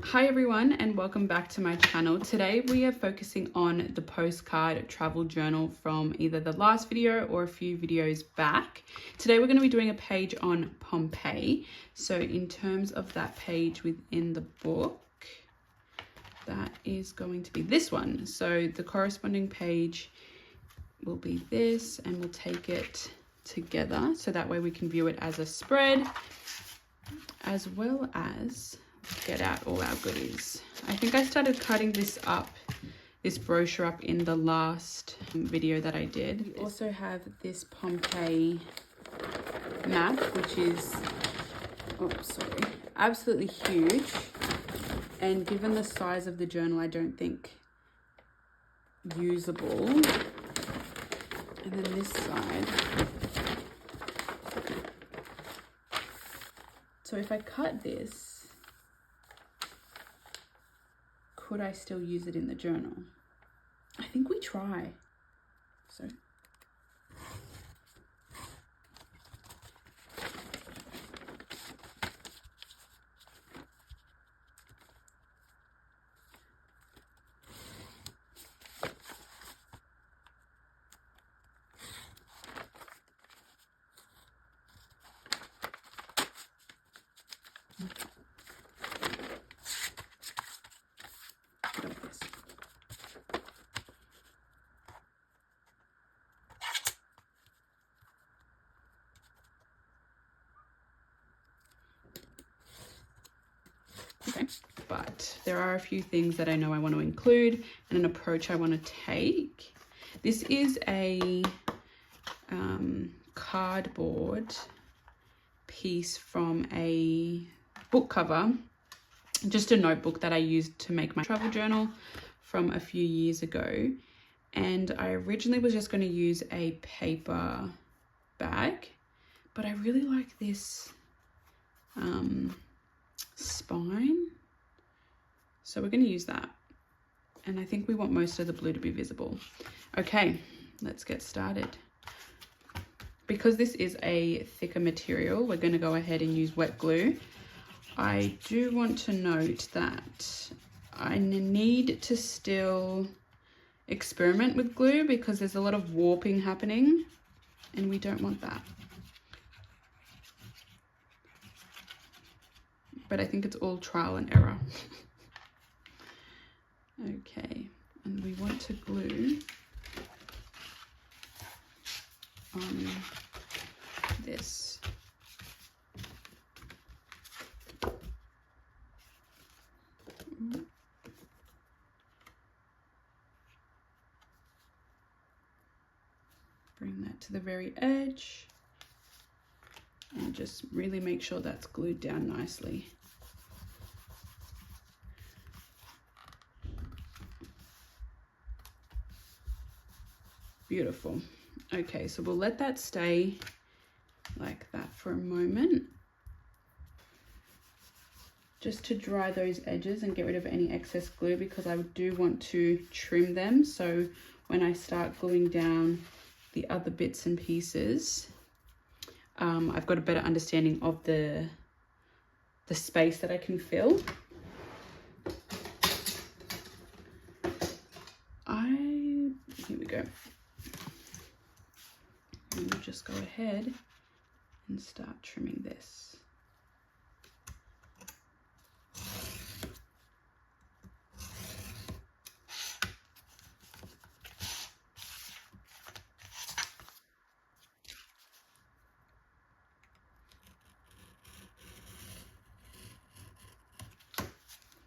Hi everyone and welcome back to my channel. Today we are focusing on the Postcard Travel Journal from either the last video or a few videos back. Today we're going to be doing a page on Pompeii. So in terms of that page within the book, that is going to be this one. So the corresponding page will be this, and we'll take it together so that way we can view it as a spread, as well as get out all our goodies. I think I started cutting this brochure up in the last video that I did. We also have this Pompeii map, which is, absolutely huge. And given the size of the journal, I don't think usable. And then this side. So if I cut this, could I still use it in the journal? I think we try. So. Okay, but there are a few things that I know I want to include and an approach I want to take. This is a cardboard piece from a book cover, just a notebook that I used to make my travel journal from a few years ago. And I originally was just going to use a paper bag, but I really like this spine, so we're going to use that, and I think we want most of the blue to be visible. Okay, let's get started. Because this is a thicker material, we're going to go ahead and use wet glue. I do want to note that I need to still experiment with glue because there's a lot of warping happening and we don't want that. But I think it's all trial and error. Okay, and we want to glue on this. Bring that to the very edge and just really make sure that's glued down nicely. Beautiful. Okay, so we'll let that stay like that for a moment, just to dry those edges and get rid of any excess glue, because I do want to trim them, so when I start gluing down the other bits and pieces, I've got a better understanding of the space that I can fill. Here we go. And we'll just go ahead and start trimming this.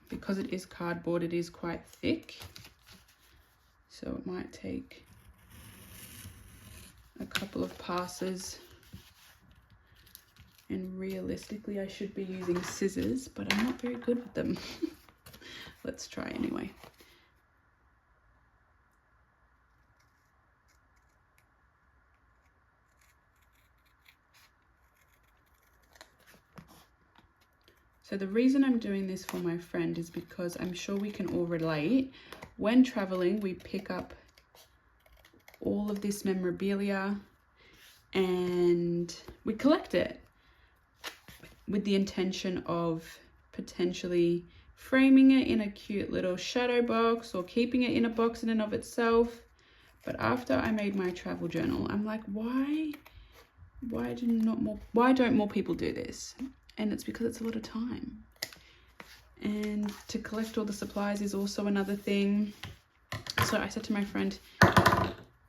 Because it is cardboard, it is quite thick, so it might take a couple of passes, and realistically I should be using scissors, but I'm not very good with them. Let's try anyway. So the reason I'm doing this for my friend is because I'm sure we can all relate. When traveling, we pick up all of this memorabilia and we collect it with the intention of potentially framing it in a cute little shadow box or keeping it in a box in and of itself. But after I made my travel journal, I'm like, why don't more people do this? And it's because it's a lot of time. And to collect all the supplies is also another thing. So I said to my friend,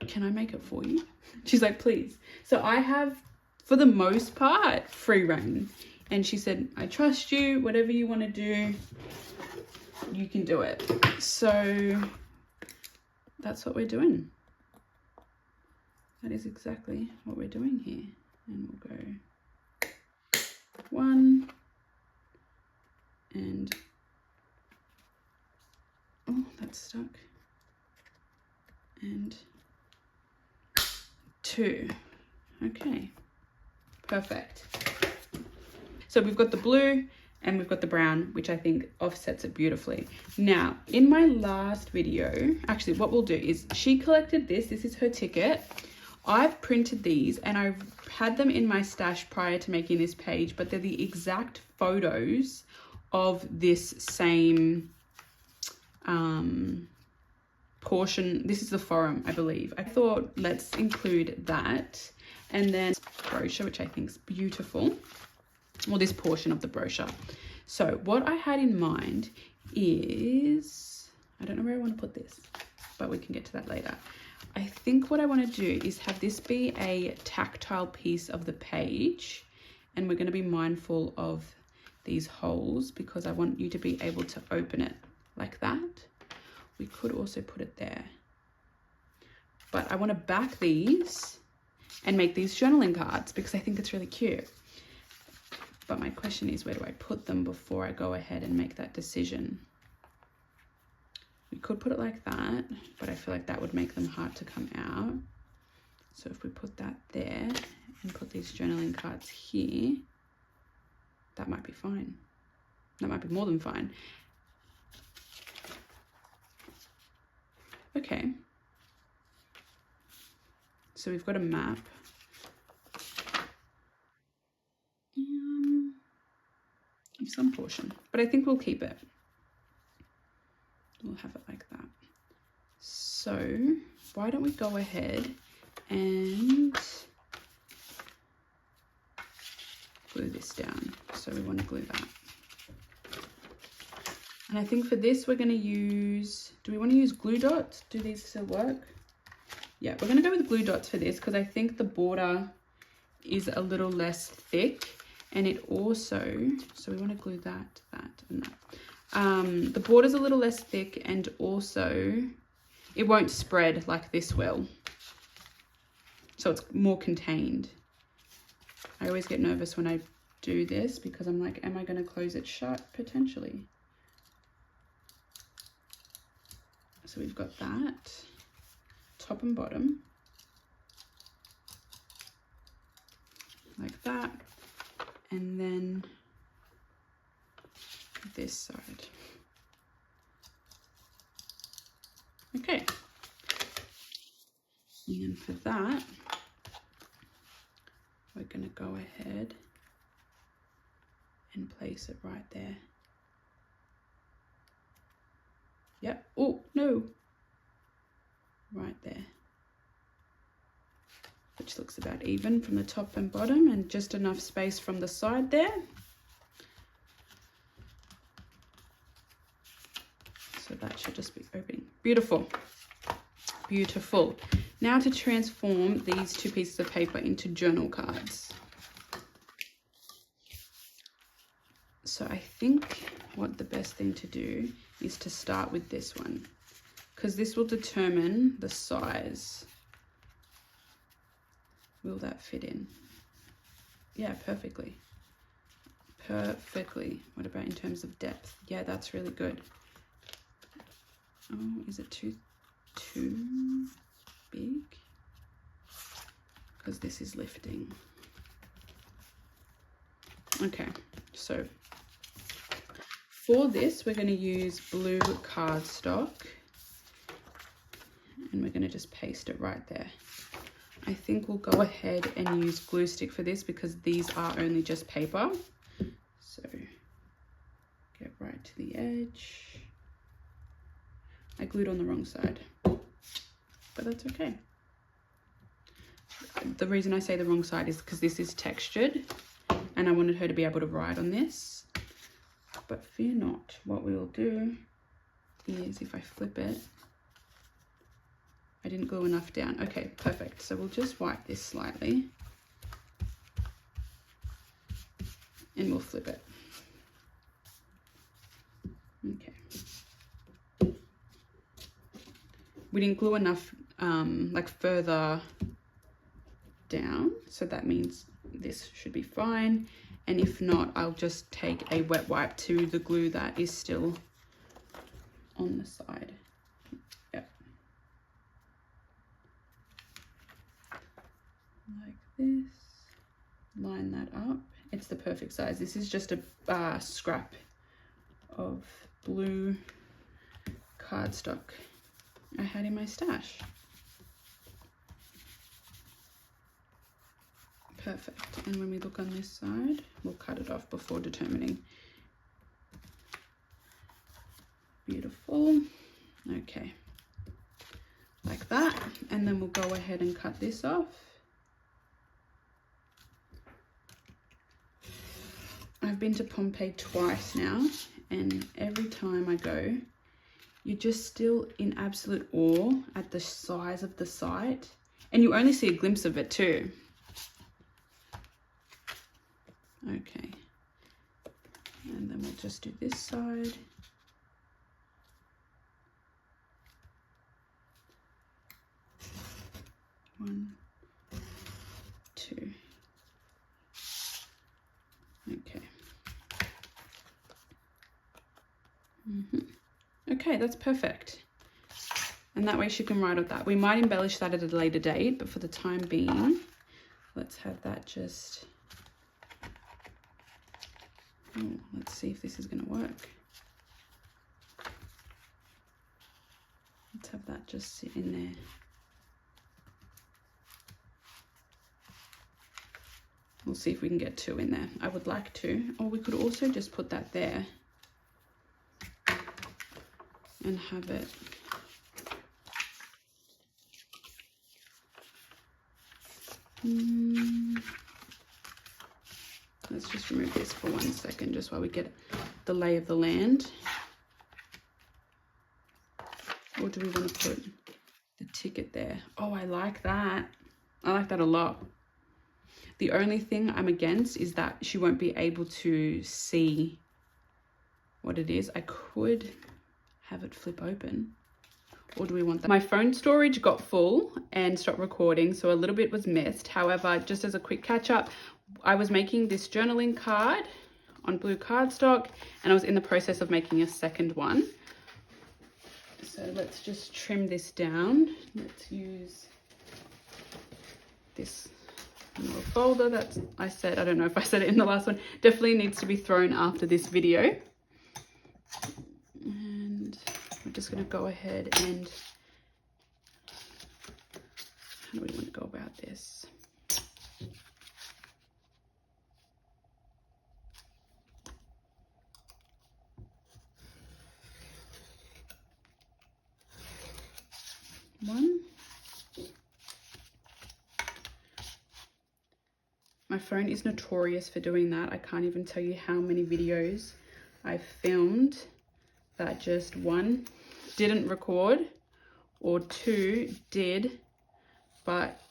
can I make it for you? She's like, please. So I have, for the most part, free reign. And she said, I trust you, whatever you want to do, you can do it. So that's what we're doing. That is exactly what we're doing here. And we'll go 1 and, oh, that's stuck. And 2. Okay, perfect. So we've got the blue and we've got the brown, which I think offsets it beautifully. Now, in my last video, actually what we'll do is she collected this. This is her ticket. I've printed these and I've had them in my stash prior to making this page, but they're the exact photos of this same portion. This is the forum, I believe. I thought let's include that. And then brochure, which I think is beautiful. Well, this portion of the brochure. So what I had in mind is, I don't know where I want to put this, but we can get to that later. I think what I want to do is have this be a tactile piece of the page, and we're going to be mindful of these holes because I want you to be able to open it like that. We could also put it there, but I want to back these and make these journaling cards because I think it's really cute. But my question is, where do I put them before I go ahead and make that decision? We could put it like that, but I feel like that would make them hard to come out. So if we put that there and put these journaling cards here, that might be fine. That might be more than fine. Okay. So we've got a map. Of some portion, but I think we'll keep it. We'll have it like that. So why don't we go ahead and glue this down. So we want to glue that. And I think for this we're going to use, do we want to use glue dots? Do these still work? Yeah, we're going to go with glue dots for this because I think the border is a little less thick. And it also, so we want to glue that, and that. The border's a little less thick, and also it won't spread like this will. So it's more contained. I always get nervous when I do this because I'm like, am I going to close it shut? Potentially. So we've got that, top and bottom, like that. And then this side. Okay. And for that, we're going to go ahead and place it right there. Yep. Oh, no. Right there. Which looks about even from the top and bottom, and just enough space from the side there. So that should just be opening. Beautiful. Beautiful. Now to transform these 2 pieces of paper into journal cards. So I think what the best thing to do is to start with this one, because this will determine the size. Will that fit in? Yeah, perfectly. Perfectly. What about in terms of depth? Yeah, that's really good. Oh, is it too big? Because this is lifting. Okay, so for this, we're going to use blue cardstock, and we're going to just paste it right there. I think we'll go ahead and use glue stick for this because these are only just paper. So get right right to the edge. I glued on the wrong side, but that's okay. The reason I say the wrong side is because this is textured and I wanted her to be able to write on this. But fear not, what we will do is, if I flip it, I didn't glue enough down. Okay, perfect. So we'll just wipe this slightly and we'll flip it. Okay. We didn't glue enough like further down, so that means this should be fine. And if not, I'll just take a wet wipe to the glue that is still on the side. Yep. Like this. Line that up. It's the perfect size. This is just a scrap of blue cardstock I had in my stash. Perfect. And when we look on this side, we'll cut it off before determining. Beautiful. Okay. Like that. And then we'll go ahead and cut this off. I've been to Pompeii twice now, and every time I go, you're just still in absolute awe at the size of the site, and you only see a glimpse of it too. Okay, and then we'll just do this side. One, two. Okay. Okay, that's perfect. And that way she can write on that. We might embellish that at a later date, but for the time being, let's have that just... Oh, let's see if this is going to work. Let's have that just sit in there. We'll see if we can get two in there. I would like to. Or we could also just put that there and have it. Let's just remove this for 1 second, just while we get the lay of the land. Or do we want to put the ticket there? Oh, I like that. I like that a lot. The only thing I'm against is that she won't be able to see what it is. I could have it flip open. Or do we want that? My phone storage got full and stopped recording, so a little bit was missed. However, just as a quick catch up, I was making this journaling card on blue cardstock, and I was in the process of making a second one. So let's just trim this down. Let's use this little folder that I said, I don't know if I said it in the last one, definitely needs to be thrown after this video. And we're just going to go ahead and, how do we want to go about this? One. My phone is notorious for doing that. I can't even tell you how many videos I filmed that just one, didn't record, or two, did, but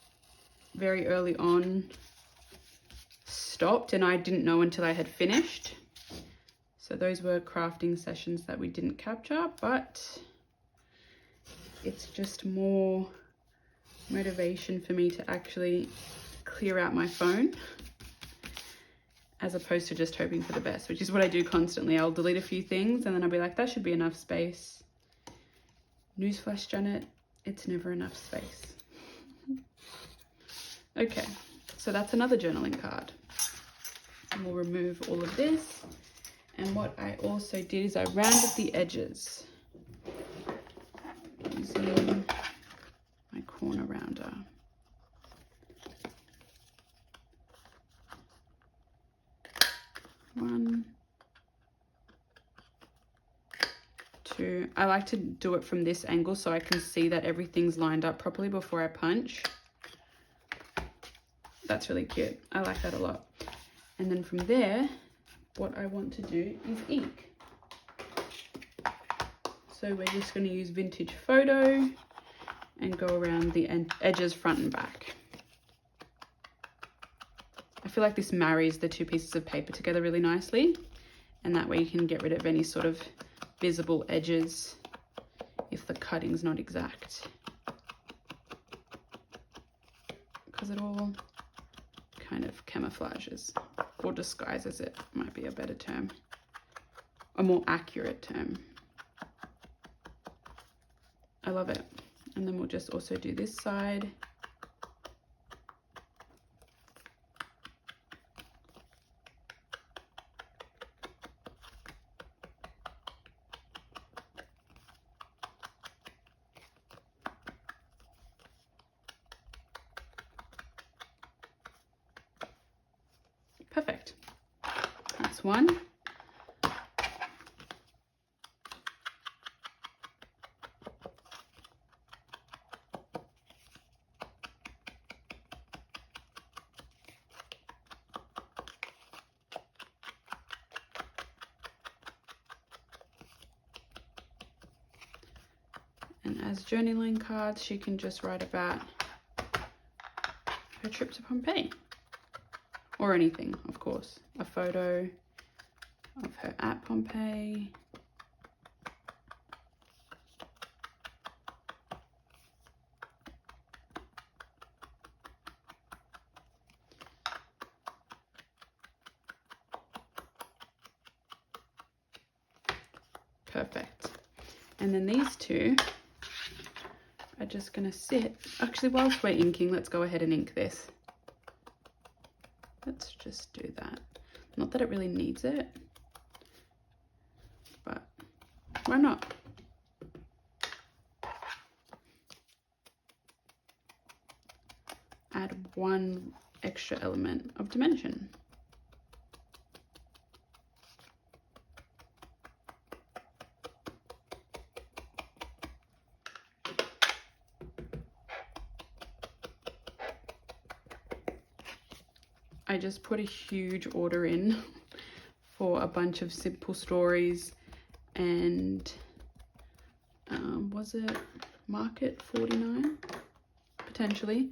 very early on stopped and I didn't know until I had finished. So those were crafting sessions that we didn't capture, but it's just more motivation for me to actually clear out my phone as opposed to just hoping for the best, which is what I do constantly. I'll delete a few things and then I'll be like, that should be enough space. Newsflash, Janet, it's never enough space. Okay, so that's another journaling card. And we'll remove all of this. And what I also did is I rounded the edges using my corner rounder. One, I like to do it from this angle so I can see that everything's lined up properly before I punch. That's really cute. I like that a lot. And then from there, what I want to do is ink. So we're just going to use Vintage Photo and go around the edges front and back. I feel like this marries the two pieces of paper together really nicely, and that way you can get rid of any sort of visible edges if the cutting's not exact, because it all kind of camouflages or disguises it, might be a better term, a more accurate term. I love it. And then we'll just also do this side. Perfect. That's one. And as journaling cards, she can just write about her trip to Pompeii. Or anything, of course. A photo of her at Pompeii. Perfect. And then these two are just going to sit. Actually, whilst we're inking, let's go ahead and ink this. Let's just do that. Not that it really needs it, but why not? Add one extra element of dimension. I just put a huge order in for a bunch of simple stories, and was it Market 49 potentially,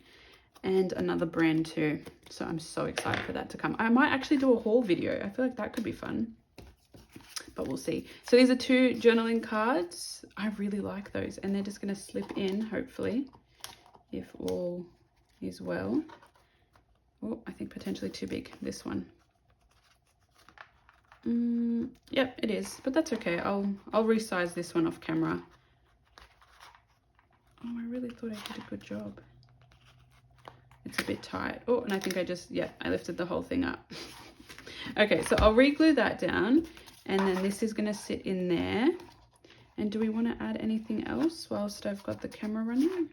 and another brand too. So I'm so excited for that to come. I might actually do a haul video. I feel like that could be fun, but we'll see. So these are two journaling cards. I really like those, and they're just going to slip in, hopefully, if all is well. Oh, I think potentially too big, this one. Yep, it is, but that's okay. I'll resize this one off camera. Oh, I really thought I did a good job. It's a bit tight. Oh, and I think I lifted the whole thing up. Okay, so I'll re-glue that down, and then this is gonna sit in there. And do we want to add anything else whilst I've got the camera running?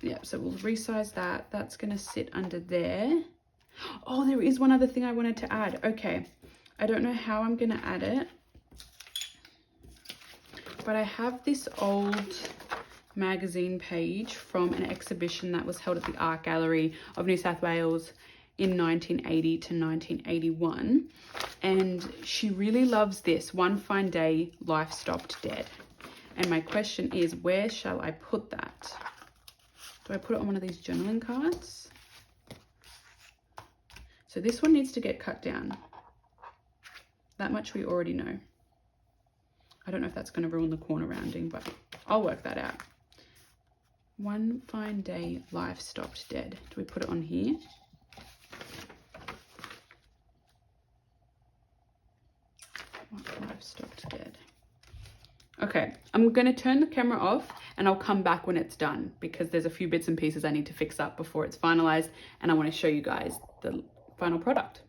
Yep, so we'll resize that. That's going to sit under there. Oh, there is one other thing I wanted to add. Okay, I don't know how I'm going to add it, but I have this old magazine page from an exhibition that was held at the Art Gallery of New South Wales in 1980 to 1981. And she really loves this. One fine day, life stopped dead. And my question is, where shall I put that? Do I put it on one of these journaling cards? So this one needs to get cut down. That much we already know. I don't know if that's going to ruin the corner rounding, but I'll work that out. One fine day, life stopped dead. Do we put it on here? Life stopped dead. Okay, I'm going to turn the camera off and I'll come back when it's done, because there's a few bits and pieces I need to fix up before it's finalized, and I want to show you guys the final product.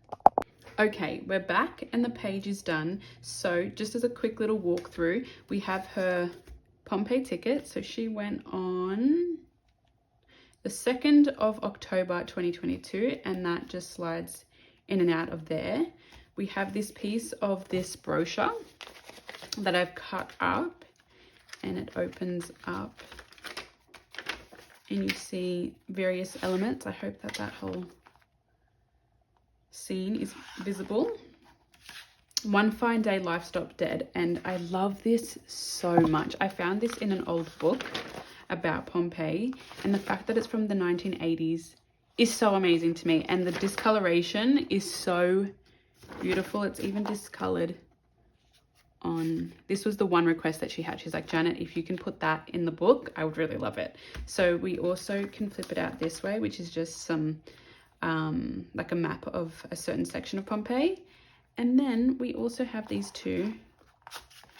Okay, we're back and the page is done. So just as a quick little walkthrough, we have her Pompeii ticket. So she went on the 2nd of October 2022, and that just slides in and out of there. we have this piece of this brochure that I've cut up, and it opens up and you see various elements. I hope that that whole scene is visible. One fine day, life stopped dead. And I love this so much. I found this in an old book about Pompeii, and the fact that it's from the 1980s is so amazing to me. And the discoloration is so beautiful. It's even discolored on, this was the one request that she had. She's like, Janet, if you can put that in the book, I would really love it. So we also can flip it out this way, which is just some like a map of a certain section of Pompeii. And then we also have these two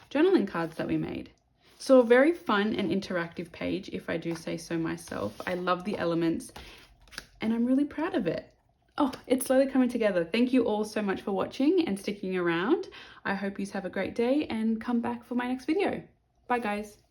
journaling cards that we made. So a very fun and interactive page, if I do say so myself. I love the elements and I'm really proud of it. Oh, it's slowly coming together. Thank you all so much for watching and sticking around. I hope you have a great day and come back for my next video. Bye guys.